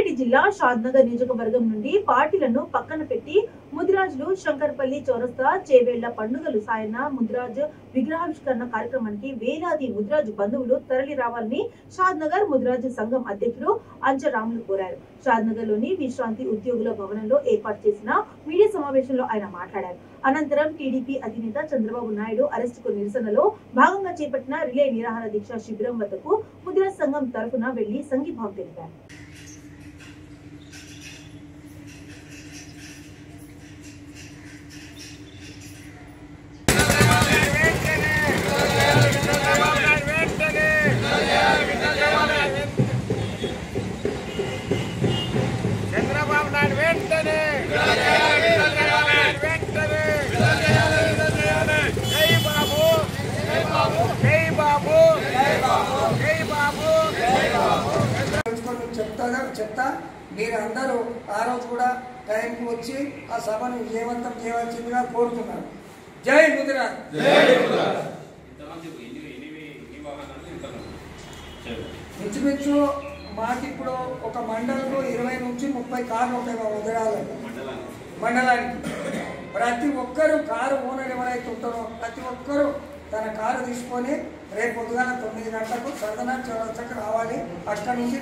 రంగారెడ్డి జిల్లా షాద్నగర్ నియోజకవర్గం నుండి పార్టీలను పక్కన పెట్టి ముదిరాజులు శంకర్పల్లి చౌరస్తా చేవేళ్ల పండుగలు సాయన ముదిరాజ్ విగ్రహావిష్కరణ కార్యక్రమానికి వేలాది ముదిరాజు బంధువులు తరలి రావాలని షాద్నగర్ ముదిరాజు సంఘం అధ్యక్షుడు అంచరాములు కోరారు. షాద్నగర్ లోని విశ్రాంతి ఉద్యోగుల భవనంలో ఏర్పాటు చేసిన మీడియా సమావేశంలో ఆయన మాట్లాడారు. అనంతరం టీడీపీ అధినేత చంద్రబాబు నాయుడు అరెస్టుకు నిరసనలో భాగంగా చేపట్టిన రిలే నిరాహార దీక్ష శిబిరం వద్దకు ముదిరాజ్ సంఘం తరఫున వెళ్లి సంఘీభావం తెలిపారు. చెప్తా మీరందరూ ఆ రోజు కూడా టైంకి వచ్చి ఆ సభను విజయవంతం చేయవలసిందిగా కోరుతున్నారు. జై ముదిరాజ్. ఇంచుమించు మాకు ఇప్పుడు ఒక మండలంలో 20 నుంచి 30 కార్లు ఉంటాయి మా ముదిరాలకు మండలానికి. ప్రతి ఒక్కరు కారు ఓనర్ ఎవరైతే ఉంటారో ప్రతి ఒక్కరు తన కారు తీసుకొని రేపు పొద్దుగాల 9 గంటలకు సర్దనా చౌరస్తాకు రావాలి. అక్కడి నుంచి